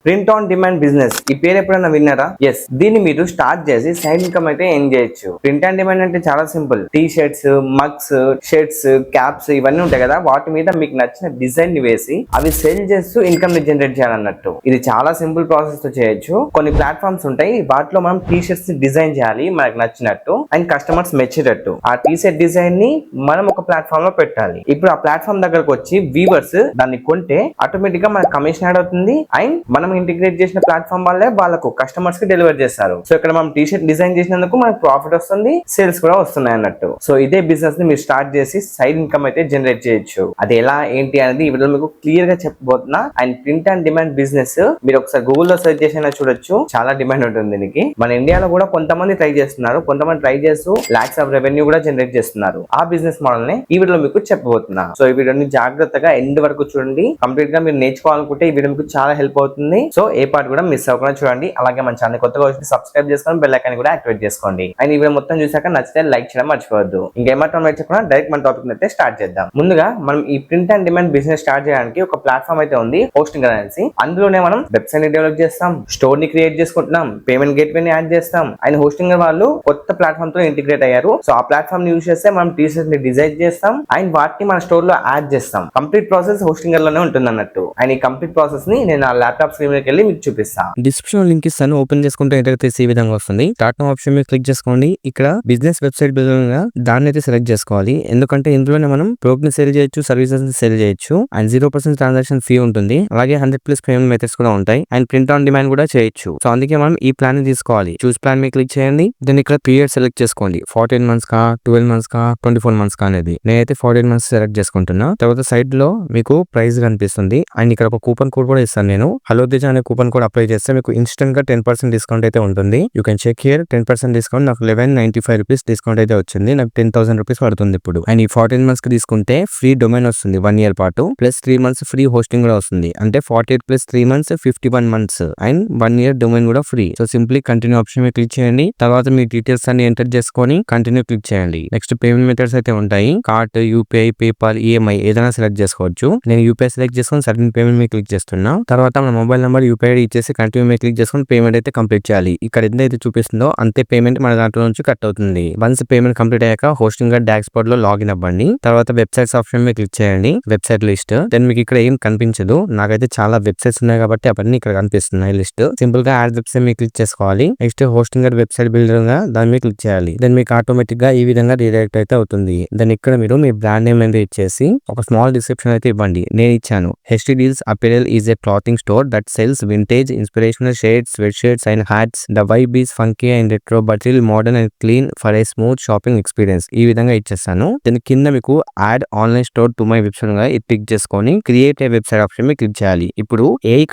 Print on demand business ఈ పేరు ఎప్పుడైనా విన్నారా? ఎస్, దీన్ని మీరు స్టార్ట్ చేసి సైడ్ ఇన్కమ్ అయితే ఏం చేయొచ్చు. ప్రింట్ ఆన్ డిమాండ్ అంటే చాలా simple. T shirts, mugs, shirts, caps ఇవన్నీ ఉంటాయి కదా, వాటి మీద మీకు నచ్చిన డిజైన్ ని వేసి అవి సేల్ చేస్తూ ఇన్కమ్ ని జనరేట్ చేయాలన్నట్టు. ఇది చాలా సింపుల్ ప్రాసెస్ తో చేయొచ్చు. కొన్ని ప్లాట్ఫామ్స్ ఉంటాయి, వాటిలో మనం టీ షర్ట్స్ ని డిజైన్ చేయాలి మనకు నచ్చినట్టు అండ్ కస్టమర్స్ మెచ్చేటట్టు. ఆ టీ షర్ట్ డిజైన్ ని మనం ఒక ప్లాట్ఫామ్ లో పెట్టాలి. ఇప్పుడు ఆ ప్లాట్ఫామ్ దగ్గరకు వచ్చి వీవర్స్ దాన్ని కొంటే ఆటోమేటిక్ గా మనకు కమిషన్ యాడ్ అవుతుంది అండ్ మనం ఇంటిగ్రేట్ చేసిన ప్లాట్ఫామ్ వల్లే వాళ్ళకు కస్టమర్స్ కి డెలివర్ చేస్తారు. సో ఇక్కడ మనం టీ షర్ట్ డిజైన్ చేసినందుకు మనకు ప్రాఫిట్ వస్తుంది, సేల్స్ కూడా వస్తున్నాయి అన్నట్టు. సో ఇదే బిజినెస్ ని మీరు స్టార్ట్ చేసి సైడ్ ఇన్కమ్ అయితే జనరేట్ చేయొచ్చు. అది ఎలా ఏంటి అనేది ఈ వీడియోలో మీకు క్లియర్ గా చెప్పబోతున్నా. And print and demand business మీరు ఒకసారి గూగుల్లో సెర్చ్ చేసినా చూడొచ్చు, చాలా డిమాండ్ ఉంటుంది దీనికి. మన ఇండియాలో కూడా కొంతమంది ట్రై చేస్తున్నారు, కొంతమంది ట్రై చేస్తూ లాక్స్ ఆఫ్ రెవెన్యూ కూడా జనరేట్ చేస్తున్నారు. ఆ బిజినెస్ మోడల్ ని ఈ వీడియోలో మీకు చెప్పబోతున్నా. సో ఈ వీడియోని జాగ్రత్తగా ఎండ్ వరకు చూడండి. కంప్లీట్ గా మీరు నేర్చుకోవాలనుకుంటే ఈ వీడియో మీకు చాలా హెల్ప్ అవుతుంది. సో ఏ పార్ట్ కూడా మిస్ అవ్వకుండా చూడండి. అలాగే మన ఛానల్ కొత్తగా వచ్చి సబ్స్క్రైబ్ చేసుకొని బెల్ ఐకాన్ కూడా యాక్టివేట్ చేసుకోండి. అండ్ ఈ వీడియో మొత్తం చూసాక నచ్చితే లైక్ చేయడం మర్చిపోవద్దు. ఇంకేమాత్రం చెప్పకుండా డైరెక్ట్ మన టాపిక్ అయితే స్టార్ట్ చేద్దాం. ముందుగా మనం ఈ print and demand business start చేయడానికి ఒక ప్లాట్ఫామ్ అయితే ఉంది, హోస్టింగ్ అనేసి. అందులోనే మనం వెబ్సైట్ ని డెవలప్ చేస్తాం, స్టోర్ ని క్రియేట్ చేసుకుంటున్నాం, పేమెంట్ గేట్వే ని యాడ్ చేస్తాం. అండ్ హోస్టింగ్ వాళ్ళు కొత్త ప్లాట్ఫామ్ తో ఇంటిగ్రేట్ అయ్యారు. సో ఆ ప్లాట్ఫామ్ ని యూజ్ చేస్తే మనం టీషర్ట్స్ ని డిజైన్ చేస్తాం అండ్ వాటిని మన స్టోర్ లో యాడ్ చేస్తాం. కంప్లీట్ ప్రాసెస్ హోస్టింగ్ లోనే ఉంటుంది అన్నట్టు. అండ్ ఈ కంప్లీట్ ప్రాసెస్ ని నేను ఆ ల్యాప్టాప్ స్క్రీన్ మీదకి వెళ్ళి మీకు చూపిస్తాను. డిస్క్రిప్షన్ లింక్ ఇస్తాను, ఓపెన్ చేసుకుంటే ఇంటర్ఫేస్ ఈ విధంగా వస్తుంది. స్టార్ట్ నౌ ఆప్షన్ మీద క్లిక్ చేసుకోండి. ఇక్కడ బిజినెస్ వెబ్సైట్ బిల్డర్ గా దాన్ని అయితే సెలెక్ట్ చేసుకోవాలి. ఎందుకంటే ఇందులోనే మనం ప్రోడక్ట్ ని సేల్ చేయొచ్చు, సర్వీసెస్ ని సేల్ చేయొచ్చు. అండ్ 0% ట్రాన్సాక్షన్ ఫీ ఉంటుంది. అలాగే 100+ పేమెంట్ మెథడ్స్ కూడా ఉంటాయి. అండ్ ప్రింట్ ఆన్ డిమాండ్ కూడా చేయొచ్చు. సో అందుకే మనం ఈ ప్లాన్ ని తీసుకోవాలి. చూస్ ప్లాన్ మీద క్లిక్ చేయండి. దీన్ని ఇక్కడ పీరియడ్ సెలెక్ట్ చేసుకోండి. 14 months కా, 12 months కా, 24 months కా అనేది. నేనైతే 14 months సెలెక్ట్ చేసుకుంటున్నా. తర్వాత సైడ్ లో మీకు ప్రైస్ కనిపిస్తుంది. అండ్ ఇక్కడ ఒక కూపన్ కోడ్ కూడా ఇస్తాను నేను. హలో తేజ అనే కూపన్ కోడ్ అప్లై చేస్తే మీకు ఇన్స్టెంట్ గా 10% డిస్కౌంట్ అయితే ఉంటుంది. You can check here. 10% discount నాకు 1195 రూపీస్ డిస్కౌంట్ అయితే వచ్చింది. నాకు 10,000 రూపీస్ పడుతుంది ఇప్పుడు. అండ్ ఈ 14 months కి తీసుకుంటే ఫ్రీ డొమైన్ వస్తుంది 1 year పాటు, ప్లస్ 3 months ఫ్రీ హోస్టింగ్ కూడా వస్తుంది. అంటే 48 + 3 months 51 months and 1 year domain కూడా free. So simply continue option మీద క్లిక్ చేయండి. తర్వాత మీ డీటెయిల్స్ అన్ని ఎంటర్ చేసుకొని కంటిన్యూ క్లిక్ చేయండి. నెక్స్ట్ పేమెంట్ మెథడ్స్ అయితే ఉంటాయి. కార్డ్, యూపీఐ, పేపాల్, ఈఎంఐ ఏదైనా సెలెక్ట్ చేసుకోవచ్చు. నేను యూపీఐ సెలెక్ట్ చేసుకొని సర్టెన్ పేమెంట్ మీద క్లిక్ చేస్తున్నా. తర్వాత మన మొబైల్ నెంబర్ యూపీఐ ఇచ్చేసి కంటిన్యూ మీద క్లిక్ చేసుకొని పేమెంట్ అయితే కంప్లీట్ చేయాలి. ఇక్కడ ఎంతైతే చూపిస్తుందో అంతే పేమెంట్ మన దాంట్లో నుంచి కట్ అవుతుంది. వన్స్ పేమెంట్ కంప్లీట్ అయ్యాక హోస్టింగ్ డాష్బోర్డ్ లో లాగిన్ అవ్వండి. తర్వాత వెబ్సైట్స్ ఆప్షన్ మీద క్లిక్ చేయండి. Website list. దెన్ మీకు ఇక్కడ ఏం కనిపించదు. నాకైతే చాలా వెబ్సైట్స్ ఉన్నాయి కాబట్టి అవన్నీ ఇక్కడ కనిపిస్తున్నాయి లిస్ట్. సింపుల్ గా యాడ్ వెబ్సైట్ మీద క్లిక్ చేసుకోవాలి. నెక్స్ట్ హోస్టింగ్ వెబ్సైట్ బిల్డర్ గా దాని మీద క్లిక్ చేయాలి. దెన్ మీకు ఆటోమేటిక్ గా ఈ విధంగా రీడైరెక్ట్ అయితే అవుతుంది. దెన్ ఇక్కడ మీరు మీ బ్రాండ్ నేమ్ అనేది ఇచ్చేసి ఒక స్మాల్ డిస్క్రిప్షన్ అయితే ఇవ్వండి. నేను ఇచ్చాను, HT deals apparel is a clothing store that cells vintage inspirational shades, sweatshirts and hats. The vibe is funky and retro but still modern and clean for a smooth shopping experience. ఈ విధంగా ఇచ్చేస్తాను. దీని కింద మీకు add online store to my website గా ఇది click చేసుకొని create a website option మీద క్లిక్ చేయాలి. ఇప్పుడు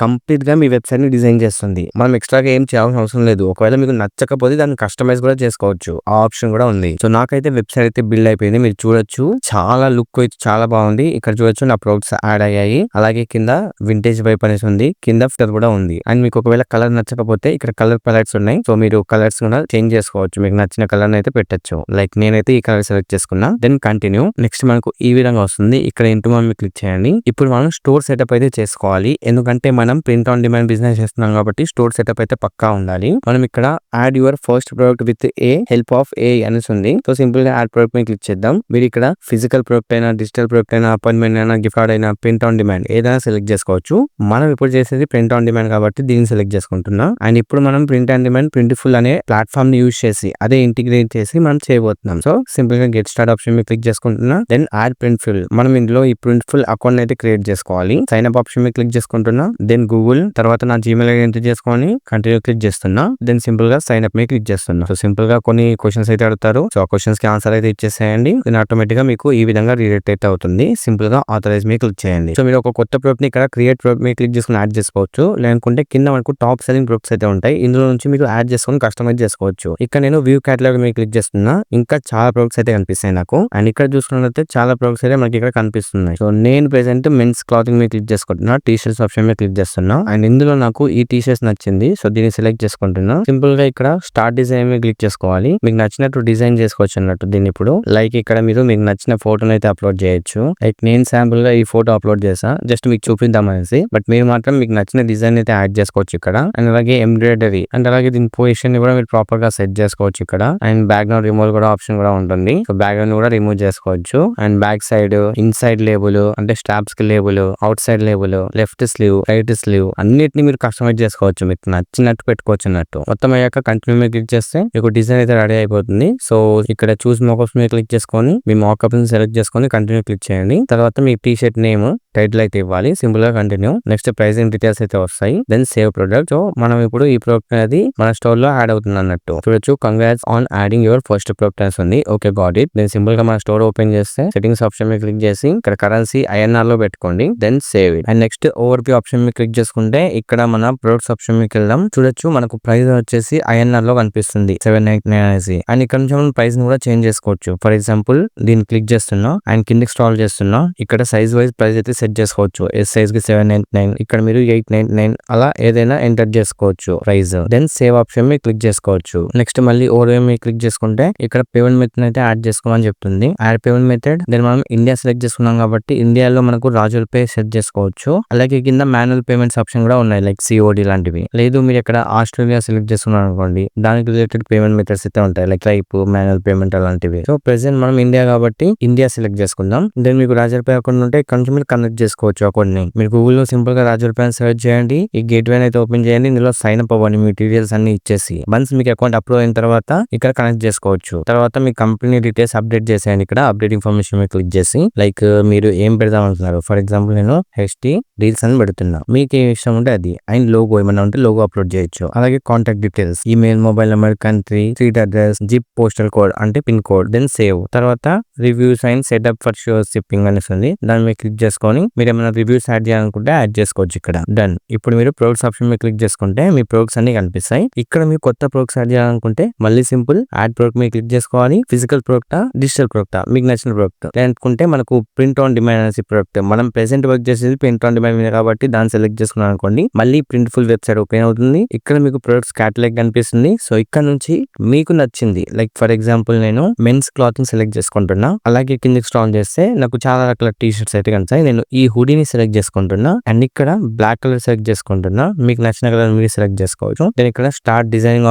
కంప్లీట్ గా మీ వెబ్సైట్ ని డిజైన్ చేస్తుంది. మనం ఎక్స్ట్రాగా ఏం చేయాల్సిన అవసరం లేదు. ఒకవేళ మీకు నచ్చకపోతే దాన్ని కస్టమైజ్ కూడా చేసుకోవచ్చు. ఆ ఆప్షన్ కూడా ఉంది. సో నాకైతే వెబ్సైట్ అయితే బిల్డ్ అయిపోయింది. మీరు చూడొచ్చు, చాలా లుక్ అయితే చాలా బాగుంది. ఇక్కడ చూడొచ్చు నా ప్రొడక్ట్స్ యాడ్ అయ్యాయి. అలాగే కింద వింటేజ్ వైప్ అనేసి ఉంది, కింద ఫిల్టర్ కూడా ఉంది. అండ్ మీకు ఒకవేళ కలర్ నచ్చకపోతే ఇక్కడ కలర్ ప్యాలెట్స్ ఉన్నాయి. సో మీరు కలర్స్ కూడా చేంజ్ చేసుకోవచ్చు. మీకు నచ్చిన కలర్ అయితే పెట్టచ్చు. లైక్ నేనైతే ఈ కలర్ సెలెక్ట్ చేసుకున్నా. Then continue. నెక్స్ట్ మనకు ఈ విధంగా వస్తుంది. ఇక్కడ ఇంటూ మనం క్లిక్ చేయండి. ఇప్పుడు మనం స్టోర్ సెటప్ అయితే చేసుకోవాలి. ఎందుకంటే మనం ప్రింట్ ఆన్ డిమాండ్ బిజినెస్ చేస్తున్నాం కాబట్టి స్టోర్ సెటప్ అయితే పక్కా ఉండాలి. మనం ఇక్కడ add your first product with a help of a అనేసి ఉంది. సో సింపుల్ గా యాడ్ ప్రొడక్ట్ మీద క్లిక్ చేద్దాం. మీరు ఇక్కడ ఫిజికల్ ప్రొడక్ట్ అయినా, డిజిటల్ ప్రొడక్ట్ అయినా, అపాయింట్మెంట్ అయినా, గిఫ్ట్ కార్డ్ అయినా, ప్రింట్ ఆన్ డిమాండ్ ఏదైనా సెలెక్ట్ చేసుకోవచ్చు. మనం ఇప్పుడు చేసేది ప్రింట్ ఆన్ డిమాండ్ కాబట్టి దీన్ని సెలెక్ట్ చేసుకుంటున్నా. అండ్ ఇప్పుడు మనం ప్రింట్ అండ్ డిమాండ్ ప్రింట్ఫుల్ అనే ప్లాట్ఫామ్ ని యూజ్ చేసి అదే ఇంటిగ్రేట్ చేసి మనం చేయబోతున్నాం. సో సింపుల్ గా గెట్ స్టార్ట్ ఆప్షన్ మీద క్లిక్ చేసుకుంటున్నా. Then add Printful. మనం ఇందులో ఈ ప్రింట్ఫుల్ అకౌంట్ అయితే క్రియేట్ చేసుకోవాలి. సైన్ అప్ ఆప్షన్ మీద క్లిక్ చేసుకుంటున్నా. దెన్ గూగుల్, తర్వాత నా జీమెయిల్ ఐడి ఎంటర్ చేసుకొని కంటిన్యూ క్లిక్ చేస్తున్నా. దెన్ సింపుల్ గా సైన్ అప్ మీద క్లిక్ చేస్తున్నా. సో సింపుల్ గా కొన్ని క్వశ్చన్స్ అయితే అడుగుతారు. సో ఆ క్వశ్చన్స్ కి ఆన్సర్ అయితే ఇచ్చేసేయండి. దెన్ ఆటోమేటిక్ గా మీకు ఈ విధంగా రీడైరెక్ట్ అయితే అవుతుంది. సింపుల్ గా ఆథరైజ్ మీద క్లిక్ చేయండి. సో మీరు ఒక కొత్త ప్రొడక్ట్ ని ఇక్కడ క్రియేట్ ప్రొడక్ట్ మీద క్లిక్ చేసుకుని యాడ్ చేసుకోవచ్చు. లేకుంటే కింద మనకు టాప్ సెల్లింగ్ ప్రొడక్ట్స్ అయితే ఉంటాయి. ఇందులో నుంచి మీరు యాడ్ చేసుకొని కస్టమైజ్ చేసుకోవచ్చు. ఇక్కడ నేను వ్యూ కేటలాగ్ మీద క్లిక్ చేస్తున్నా. ఇంకా చాలా ప్రొడక్ట్స్ అయితే కనిపిస్తాయి నాకు. అండ్ ఇక్కడ చూసుకున్నట్లయితే చాలా ప్రొడక్ట్స్ అయితే మనకి ఇక్కడ కనిపిస్తున్నాయి. సో నేను ప్రెసెంట్ మెన్స్ క్లాతింగ్ మీద క్లిక్ చేసుకుంటున్నా. టీ షర్ట్స్ ఆప్షన్ మీద క్లిక్ చేస్తున్నా. అండ్ ఇందులో నాకు ఈ టీ షర్ట్స్ నచ్చింది. సో దీన్ని సెలెక్ట్ చేసుకుంటున్నా. సింపుల్ గా ఇక్కడ స్టార్ట్ డిజైన్ మీద క్లిక్ చేసుకోవాలి. మీకు నచ్చినట్టు డిజైన్ చేసుకోవచ్చు అన్నట్టు దీన్ని. ఇప్పుడు లైక్ ఇక్కడ మీరు మీకు నచ్చిన ఫోటోని అయితే అప్లోడ్ చేయొచ్చు. లైక్ నేను శాంపుల్ గా ఈ ఫోటో అప్లోడ్ చేసా, జస్ట్ మీకు చూపిద్దాం అనేసి. బట్ మీరు మాత్రం మీకు నచ్చిన డిజైన్ అయితే యాడ్ చేసుకోవచ్చు ఇక్కడ. అండ్ అలాగే ఎంబ్రాయిడరీ అండ్ అలాగే దీని పొజిషన్ కూడా మీరు ప్రాపర్ గా సెట్ చేసుకోవచ్చు ఇక్కడ. అండ్ బ్యాక్గ్రౌండ్ రిమూవ్ కూడా ఆప్షన్ కూడా ఉంటుంది. సో బ్యాక్గ్రౌండ్ కూడా రిమూవ్ చేసుకోవచ్చు. And back side inside label అంటే స్టాప్స్ కి label, outside label, left sleeve, right sleeve అన్నిటిని మీరు కస్టమైజ్ చేసుకోవచ్చు. మీకు నచ్చినట్టు పెట్టుకోవచ్చు అన్నట్టు. మొత్తం అయ్యాక కంటిన్యూ మీద క్లిక్ చేస్తే మీకు డిజైన్ అయితే రెడీ అయిపోతుంది. సో ఇక్కడ చూస్ మోకప్స్ మీద క్లిక్ చేసుకొని మీ మోకప్ ని సెలెక్ట్ చేసుకొని కంటిన్యూ క్లిక్ చేయండి. తర్వాత మీ టీ షర్ట్ నేమ్ టైటిల్ అయితే ఇవ్వాలి. సింపుల్ గా కంటిన్యూ. నెక్స్ట్ ప్రైసింగ్ డీటెయిల్స్ అయితే వస్తాయి. Then save product. సో మనం ఇప్పుడు ఈ ప్రొడక్ట్ అనేది మన స్టోర్ లో యాడ్ అవుతుంది అన్నట్టు. చూడొచ్చు congrats on adding your first product అని ఉంది. Okay got it. Then simple గా మన స్టోర్ ఓపెన్ చేస్తే సెట్టింగ్స్ ఆప్షన్ మీద క్లిక్ చేసి ఇక్కడ కరెన్సీ INR లో పెట్టుకోండి. Then save it. And next overview option మీద క్లిక్ చేసుకుంటే ఇక్కడ మన ప్రొడక్ట్స్ ఆప్షన్ మీకు వెళ్దాం. చూడొచ్చు మనకు ప్రైస్ వచ్చేసి INR లో కనిపిస్తుంది 799 అనేసి. అండ్ ఇక్కడ నుంచి మనం ప్రైస్ ని కూడా చేంజ్ చేసుకోవచ్చు. ఫర్ ఎగ్జాంపుల్ దీన్ని క్లిక్ చేస్తున్నాం అండ్ కిందకి స్క్రాల్ చేస్తున్నాం. ఇక్కడ సైజ్ వైజ్ ప్రైస్ అయితే సెట్ చేసుకోవచ్చు. ఎస్ సైజ్ కి 799, ఇక్కడ మీరు 899 అలా ఏదైనా ఎంటర్ చేసుకోవచ్చు ప్రైస్. దెన్ సేవ్ ఆప్షన్ మీద క్లిక్ చేసుకోవచ్చు. నెక్స్ట్ మళ్ళీ ఓవర్ వ్యూ మీద క్లిక్ చేసుకుంటే ఇక్కడ పేమెంట్ మెథడ్ అయితే యాడ్ చేసుకోమని చెప్తుంది. Add payment method. దెన్ మనం ఇండియా సెలెక్ట్ చేసుకున్నాం కాబట్టి ఇండియాలో మనకు రాజుల్ పే సెట్ చేసుకోవచ్చు. అలాగే కింద మాన్యువల్ పేమెంట్స్ ఆప్షన్ కూడా ఉన్నాయి లైక్ COD లాంటివి. లేదు మీరు ఇక్కడ ఆస్ట్రేలియా సెలెక్ట్ చేసుకున్నాం అనుకోండి దానికి రిలేటెడ్ పేమెంట్ మెథడ్స్ అయితే ఉంటాయి లైక్ టైప్ మాన్యువల్ పేమెంట్ అలాంటివి. సో ప్రెసెంట్ మనం ఇండియా కాబట్టి ఇండియా సెలెక్ట్ చేసుకుందాం. దెన్ మీకు రాజుల్ పే అకౌంట్ ఉంటే ఇక్కడ నుంచి మీరు కనెక్ట్ చేసుకోవచ్చు అకౌంట్ ని. మీరు గూగుల్ లో సింపుల్ గా రాజుల్ పే సెర్చ్ చేయండి. ఈ గేట్వే అయితే ఓపెన్ చేయండి. ఇందులో సైన్ అప్ అవ్వండి మీ డీటెయిల్స్ అన్ని ఇచ్చేసి. వన్స్ మీకు అకౌంట్ అప్రూవ్ అయిన తర్వాత ఇక్కడ కనెక్ట్ చేసుకోవచ్చు. తర్వాత మీ కంపెనీ డీటెయిల్స్ అప్డేట్ చేసేయండి. ఇక్కడ అప్డేట్ ఇన్ఫర్మేషన్ మీద క్లిక్ చేసి లైక్ మీరు ఏం పెడదాం అనుకున్నారు. ఫర్ ఎగ్జాంపుల్ నేను HT డీల్స్ అని పెడుతున్నా. మీకు ఏం ఇష్టం ఉంటే అది. అండ్ లోగో ఏమన్నా ఉంటే లోగో అప్లోడ్ చేయొచ్చు. అలాగే contact details, email, mobile number, country, street address, zip postal code అంటే పిన్ కోడ్. Then save. తర్వాత reviews and setup for sure shipping అనేసి దాని మీద క్లిక్ చేసుకొని మీరు ఏమైనా రివ్యూస్ యాడ్ చేయాలనుకుంటే యాడ్ చేసుకోవచ్చు ఇక్కడ. డన్. ఇప్పుడు మీరు ప్రొడక్ట్స్ ఆప్షన్ మీద క్లిక్ చేసుకుంటే మీ ప్రొడక్ట్స్ అన్ని కనిపిస్తాయి. ఇక్కడ మీరు కొత్త ప్రొడక్ట్స్ యాడ్ చేయాలనుకుంటే మళ్ళీ సింపుల్ యాడ్ ప్రొడక్ట్ మీద క్లిక్ చేసుకోవాలి. ఫిజికల్ ప్రొడక్టా, డిజిటల్ ప్రొడక్టా, మీకు నచ్చిన ప్రొడక్ట్ అనుకుంటే మనకు ప్రింట్ ఆన్ డిమాండ్ అనేసి ప్రొడక్ట్. మనం ప్రెసెంట్ వర్క్ చేసేది ప్రింట్ ఆన్ డిమాండ్ మీద కాబట్టి దాన్ని సెలెక్ట్ చేసుకున్నాం అనుకోండి మళ్ళీ ప్రింట్ ఫుల్ వెబ్సైట్ ఓపెన్ అవుతుంది. ఇక్కడ మీకు ప్రొడక్ట్స్ క్యాటలాగ్ కనిపిస్తుంది. సో ఇక్కడ నుంచి మీకు నచ్చింది లైక్ ఫర్ ఎగ్జాంపుల్ నేను మెన్స్ క్లాత్ ని సెలెక్ట్ చేసుకుంటున్నా. అలాగే కిందకి స్క్రాల్ చేస్తే నాకు చాలా రకాల టీ షర్ట్స్ అయితే కనిపిస్తాయి. నేను ఈ హుడీని సెలెక్ట్ చేసుకుంటున్నా అండ్ ఇక్కడ బ్లాక్ కలర్ సెలెక్ట్ చేసుకుంటున్నా. మీకు నచ్చిన కలర్ మీరు సెలెక్ట్ చేసుకోవచ్చు. నేను ఇక్కడ స్టార్ట్ డిజైనింగ్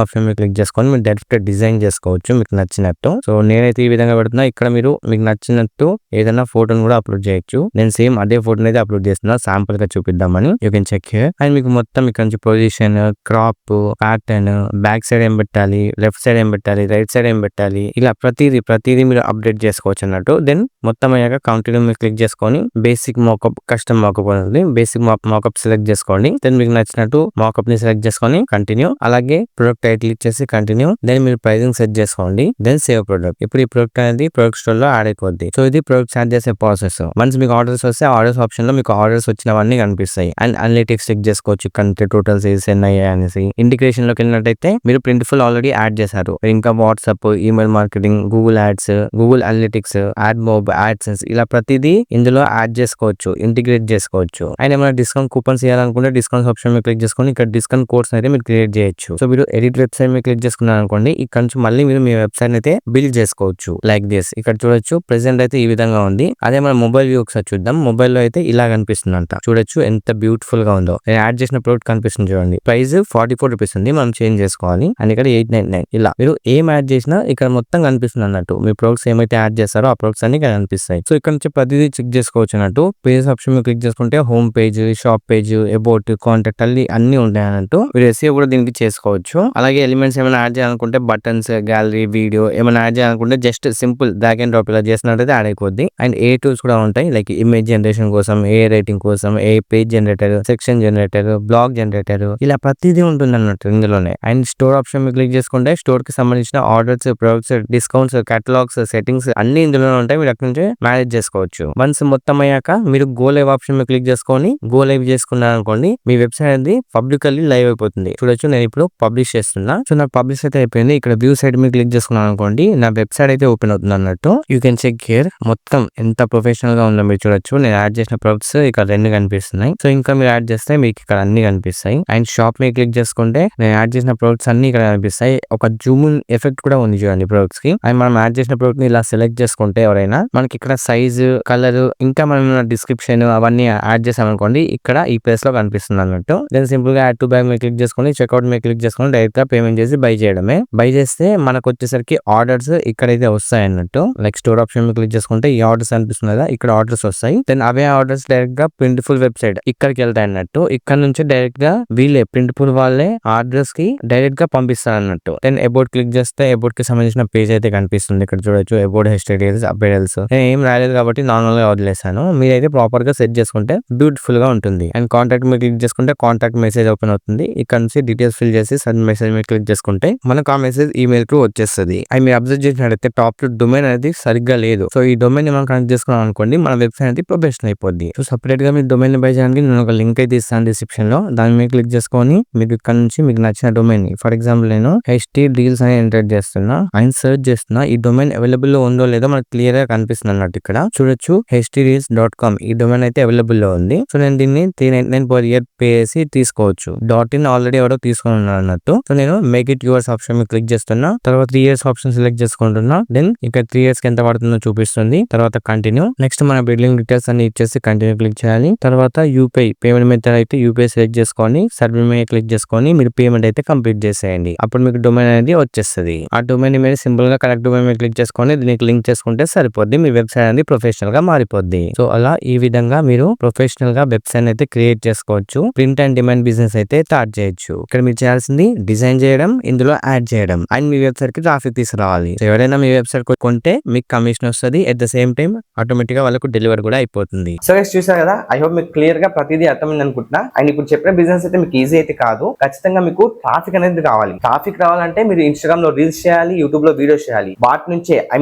ఆప్షన్ మీద క్లిక్ చేసుకొని మీరు డైరెక్ట్ డిజైన్ చేసుకోవచ్చు మీకు నచ్చినట్టు. సో నేనైతే ఈ విధంగా పెడుతున్నా. ఇక్కడ మీరు మీకు నచ్చినట్టు ఏదైనా ఫోటోని కూడా అప్లోడ్ చేయొచ్చు. నేను సేమ్ అదే ఫోటోని అయితే అప్లోడ్ చేస్తున్నా శాంపుల్ గా చూపిద్దామని. You can check here. And మీకు మొత్తం ఇక్కడ నుంచి position, crop, pattern, back side ఏం పెట్టాలి, లెఫ్ట్ సైడ్ ఏం పెట్టాలి, రైట్ సైడ్ ఏం పెట్టాలి, ఇలా ప్రతిదీ మీరు అప్డేట్ చేసుకోవచ్చు అన్నట్టు. దెన్ మొత్తం అయ్యాక కంటిన్యూ మీరు క్లిక్ చేసుకొని బేసిక్ మోకప్, కస్టమ్ మోకప్ ఉంటుంది. బేసిక్ మోకప్ సెలెక్ట్ చేసుకోండి. దెన్ మీకు నచ్చినట్టు మోకప్ ని సెలెక్ట్ చేసుకొని కంటిన్యూ. అలాగే ప్రొడక్ట్ టైటిల్ ఇచ్చేసి కంటిన్యూ. దెన్ మీరు ప్రైసింగ్ సెట్ చేసుకోండి. Then save product. ఇప్పుడు ఈ ప్రొడక్ట్ అనేది ప్రొడక్ట్ స్టోర్ లో యాడ్ అయిపోద్ది. సో ఇది ప్రొడక్ట్ యాడ్ చేసే ప్రాసెస్. వన్స్ మీకు ఆర్డర్స్ వస్తే ఆర్డర్స్ ఆప్షన్ లో మీకు ఆర్డర్స్ వచ్చినవన్నీ కనిపిస్తాయి. అండ్ అనలిటిక్స్ చెక్ చేసుకోవచ్చు. కంట్రీ టోటల్ సేల్స్ ఎన్ని అనేసి. ఇంటిగ్రేషన్ లోకి వెళ్ళినట్టయితే మీరు ప్రింట్ఫుల్ ఆల్రెడీ యాడ్ చేశారు. ఇంకా WhatsApp, email marketing, Google ads, Google analytics, add mob, AdSense ఇలా ప్రతిదీ ఇందులో యాడ్ చేసుకోవచ్చు, ఇంటిగ్రేట్ చేసుకోవచ్చు. అండ్ ఏమైనా డిస్కౌంట్ కూపన్స్ ఇవ్వాలనుకుంటే డిస్కౌంట్ ఆప్షన్ మీద క్లిక్ చేసుకొని ఇక్కడ డిస్కౌంట్ కోడ్స్ అయితే మీరు క్రియేట్ చేయొచ్చు. సో మీరు ఎడిట్ వెబ్సైట్ మీద క్లిక్ చేసుకున్నారు అనుకోండి ఇక్కడ నుంచి మళ్ళీ మీరు మీ వెబ్సైట్ అయితే బిల్డ్ చేసుకోవచ్చు లైక్ దిస్. ఇక్కడ చూడొచ్చు ప్రెసెంట్ అయితే ఈ విధంగా ఉంది. అదే మన మొబైల్ వ్యూ ఒకసారి చూద్దాం. మొబైల్ లో అయితే ఇలా కనిపిస్తుంది అంట. చూడొచ్చు ఎంత బ్యూటిఫుల్ గా ఉందో. నేను యాడ్ చేసిన ప్రొడక్ట్ కనిపిస్తుంది చూడండి. ప్రైస్ 44 రూపీస్ ఉంది. మనం చేంజ్ చేసుకోవాలి. అండ్ ఇక్కడ 899 ఇలా మీరు ఏం యాడ్ చేసినా ఇక్కడ మొత్తం కనిపిస్తుంది అన్నట్టు. మీ ప్రొడక్ట్స్ ఏమైతే యాడ్ చేస్తారో ఆ ప్రొడక్ట్స్ అన్ని ఇక్కడ కనిపిస్తాయి. సో ఇక్కడ నుంచి ప్రతిదీ చెక్ చేసుకోవచ్చు అన్నట్టు. పేజ్ ఆప్షన్ మీద క్లిక్ చేసుకుంటే home page, shop page, about, contact అన్ని ఉంటాయి అన్నట్టు. మీరు SEO కూడా దీనికి చేసుకోవచ్చు. అలాగే ఎలిమెంట్స్ ఏమైనా యాడ్ చేయాలనుకుంటే బటన్స్, గ్యాలరీ, వీడియో ఏమైనా యాడ్ చేయాలనుకుంటే just simple drag and drop ఇలా చేసినట్టయితే యాడ్ అయిపోద్ది. అండ్ ఏ టూల్స్ కూడా ఉంటాయి లైక్ ఇమేజ్ జనరేషన్ కోసం, ఏ రేటింగ్ కోసం, ఏ page generator, section generator, blog generator ఇలా ప్రతిదీ ఉంటుంది అన్నట్టు ఇందులోనే. అండ్ స్టోర్ ఆప్షన్ మీద క్లిక్ చేసుకుంటే స్టోర్ కి సంబంధించిన orders, products, discounts, catalogs, settings అన్ని ఇందులోనే ఉంటాయి. మీరు అక్కడ నుంచి మేనేజ్ చేసుకోవచ్చు. వన్స్ మొత్తం అయ్యాక మీరు గో లైవ్ ఆప్షన్ మీద క్లిక్ చేసుకొని గో లైవ్ చేసుకున్నారు అనుకోండి మీ వెబ్సైట్ అనేది పబ్లికల్లీ లైవ్ అయిపోతుంది. చూడొచ్చు నేను ఇప్పుడు పబ్లిష్ చేస్తున్నా. సో నాకు పబ్లిష్ అయితే అయిపోయింది. ఇక్కడ వ్యూ సైడ్ మీద క్లిక్ చేసుకున్నాను అనుకోండి నా వెబ్సైట్ అయితే ఓపెన్ అవుతుంది అన్నట్టు. You can check here. మొత్తం ఎంత ప్రొఫెషనల్ గా ఉందో మీరు చూడొచ్చు. నేను యాడ్ చేసిన ప్రొడక్ట్స్ ఇక్కడ 2 కనిపిస్తున్నాయి. సో ఇంకా మీరు యాడ్ చేస్తే మీకు ఇక్కడ అన్ని కనిపిస్తాయి. అండ్ షాప్ మీద క్లిక్ చేసుకుంటే నేను యాడ్ చేసిన ప్రొడక్ట్స్ అన్ని ఇక్కడ కనిపిస్తాయి. ఒక జూమ్ ఎఫెక్ట్ కూడా ఉంది చూడండి ప్రొడక్ట్స్ కి. అండ్ మనం యాడ్ చేసిన ప్రొడక్ట్ ని ఇలా సెలెక్ట్ చేసుకుంటే ఎవరైనా మనకి ఇక్కడ సైజ్, కలర్ ఇంకా మనం డిస్క్రిప్షన్ అవన్నీ యాడ్ చేసాం అనుకోండి ఇక్కడ ఈ ప్లేస్ లో కనిపిస్తుంది అన్నట్టు. దెన్ సింపుల్ గా యాడ్ టు బ్యాగ్ మీద క్లిక్ చేసుకొని చెక్అవుట్ మీద క్లిక్ చేసుకొని డైరెక్ట్ గా పేమెంట్ చేసి బై చేయడమే. బై చేస్తే మనకు వచ్చేసరికి ఆర్డర్స్ ఇక్కడైతే వస్తాయి అన్నట్టు. లైక్ స్టోర్ ఆప్షన్ మీద క్లిక్ చేసుకుంటే ఈ ఆర్డర్స్ అనిపిస్తుంది కదా, ఇక్కడ ఆర్డర్స్ వస్తాయి. దెన్ అవే ఆర్డర్స్ డైరెక్ట్ గా ప్రింట్ఫుల్ వెబ్సైట్ ఇక్కడికి వెళ్తాయి అన్నట్టు. ఇక్కడ నుంచి డైరెక్ట్ గా వీళ్ళే ప్రింట్ఫుల్ వాళ్ళే ఆర్డర్స్ కి డైరెక్ట్ గా పంపిస్తారు అన్నట్టు. దెన్ అబౌట్ క్లిక్ చేస్తే అబౌట్ కి సంబంధించిన పేజ్ అయితే కనిపిస్తుంది. ఇక్కడ చూడొచ్చు అబౌట్ హెస్టైల్స్ అప్డేట్స్. నేను ఏం రాలేదు కాబట్టి నార్మల్ గా వదిలేసాను. మీరైతే ప్రాపర్ గా సెట్ చేసుకుంటే బ్యూటిఫుల్ గా ఉంటుంది. అండ్ కాంటాక్ట్ మీద క్లిక్ చేసుకుంటే కాంటాక్ట్ మెసేజ్ ఓపెన్ అవుతుంది. ఇక్కడ నుంచి డీటెయిల్స్ ఫిల్ చేసి సర్చ్ మెసేజ్ మీద క్లిక్ చేసుకుంటే మనకు ఆ మెసేజ్ ఈమెయిల్ కు వచ్చేస్తుంది. అవి మీరు అబ్జర్వ్ చేసినట్లయితే టాప్ లో డొమైన్ అనేది సరిగ్గా లేదు. సో ఈ డొమైన్ మనం కనెక్ట్ చేసుకున్నాం అనుకోండి, మన వెబ్సైట్ అనేది ప్రొఫెషనల్ అయిపోద్ది. సో సపరేట్ గా మీరు డొమైన్ బై చేయడానికి నేను ఒక లింక్ అయితే ఇస్తాను డిస్క్రిప్షన్ లో. దాని మీద క్లిక్ చేసుకొని మీకు ఇక్కడ నుంచి మీకు నచ్చిన డొమైన్, ఫర్ ఎగ్జాంపుల్ నేను HT డీల్స్ అని ఎంటర్ చేస్తున్నా అండ్ సర్చ్ చేస్తున్నా. ఈ డొమైన్ అవైలబుల్ లో ఉందో లేదో మనకు క్లియర్ గా కనిపిస్తుంది అన్నట్టు. ఇక్కడ చూడొచ్చు htdeals.com ఈ డొమైన్ అయితే అవైలబుల్ లో ఉంది. సో నేను దీన్ని 399 per year పే చేసి తీసుకోవచ్చు. .in ఆల్రెడీ ఎవరో తీసుకొని ఉన్నారు అన్నట్టు. సో నేను మేక్ ఇట్ యువర్స్ ఆప్షన్ మీద క్లిక్ చేస్తున్నా. తర్వాత 3 years ఆప్షన్ సెలెక్ట్ చేసుకుంటున్నా. దెన్ ఇక్కడ 3 years కి ఎంత పడుతుందో చూపిస్తుంది. తర్వాత కంటిన్యూ. నెక్స్ట్ మన బిల్లింగ్ డీటెయిల్స్ అన్ని ఇచ్చేసి కంటిన్యూ క్లిక్ చేయాలి. తర్వాత యూపీఐ పేమెంట్ మెథడ్ అయితే యూపీఐ సెలెక్ట్ చేసుకొని సబ్మిట్ మీద క్లిక్ చేసుకొని మీరు పేమెంట్ అయితే కంప్లీట్ చేసేయండి. అప్పుడు మీకు డొమైన్ అనేది వచ్చేస్తుంది. ఆ డొమైన్ మీద సింపుల్ గా కరెక్ట్ డొమైన్ మీద క్లిక్ చేసుకొని దీనికి లింక్ చేసుకుంటే సరిపోద్ది. మీ వెబ్సైట్ అనేది ప్రొఫెషనల్ గా మారిపోద్ది. సో అలా ఈ విధంగా మీరు ప్రొఫెషనల్ గా వెబ్సైట్ అయితే క్రియేట్ చేసుకోవచ్చు. ప్రింట్ అండ్ డిమాండ్ బిజినెస్ అయితే స్టార్ట్ చేయొచ్చు. ఇక్కడ మీరు చేయాల్సింది డిజైన్ చేయడం, ఇందులో యాడ్ చేయడం అండ్ మీ వెబ్సైట్ కి ట్రాఫిక్ తీసుకురావాలి. సో ఎవరైనా మీ వెబ్సైట్ కొంటే మీకు కమిషన్ వస్తుంది. At the same time automatic గా వాళ్ళకు డెలివరీ కూడా అయిపోతుంది. సో చూసారు కదా, ఐ హోప్ మీకు క్లియర్ గా ప్రతిదీ అర్థమైంది అనుకుంటున్నా. అండ్ ఇప్పుడు చెప్పిన బిజినెస్ అయితే మీకు ఈజీ అయితే కాదు. ఖచ్చితంగా మీకు ట్రాఫిక్ అనేది కావాలి. ట్రాఫిక్ రావాలంటే మీరు ఇన్స్టాగ్రామ్ లో రీల్స్ చేయాలి, యూట్యూబ్ లో వీడియోస్ చేయాలి. వాటి నుంచే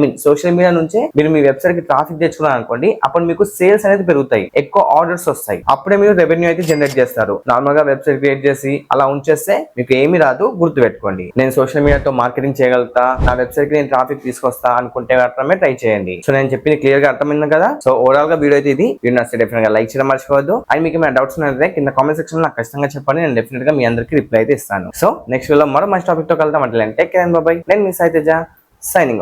సోషల్ మీడియా నుంచే మీరు మీ వెబ్సైట్ కి ట్రాఫిక్ తెచ్చుకున్నారు అనుకోండి, అప్పుడు మీకు సేల్స్ అనేది పెరుగుతాయి, ఎక్కువ ఆర్డర్స్ వస్తాయి. అప్పుడే మీరు రెవెన్యూ అయితే జనరేట్ చేస్తారు. నార్మల్ గా వెబ్సైట్ క్రియేట్ చేసి అలా ఉంచేస్తే మీకు ఏమీ రాదు. గుర్తు పెట్టుకోండి, నేను సోషల్ మీడియాతో మార్కెటింగ్ చేయగలుగుతా, నా వెబ్సైట్ కి నేను ట్రాఫిక్ తీసుకొస్తా అనుకుంటే మాత్రమే ట్రై చేయండి. సో నేను చెప్పింది క్లియర్ గా అర్థమైంది కదా. సో ఓవరాల్ గా వీడియో అయితే ఇది. వీడియో నచ్చితే డెఫినెట్ గా లైక్ చేయడం మర్చిపోవద్దు. అండ్ మీకు ఏమైనా డౌట్స్ ఉన్నట్లయితే కింద కామెంట్ సెక్షన్ లో నాకు ఖచ్చితంగా చెప్పండి. నేను డెఫినెట్ గా మీ అందరికీ రిప్లై అయితే ఇస్తాను. సో నెక్స్ట్ వీడియో మరో మంచి టాపిక్ తో కలుద్దాం. అంటే take care and by by. నేను మీ సాయి తేజ, సైనింగ్ ఆఫ్.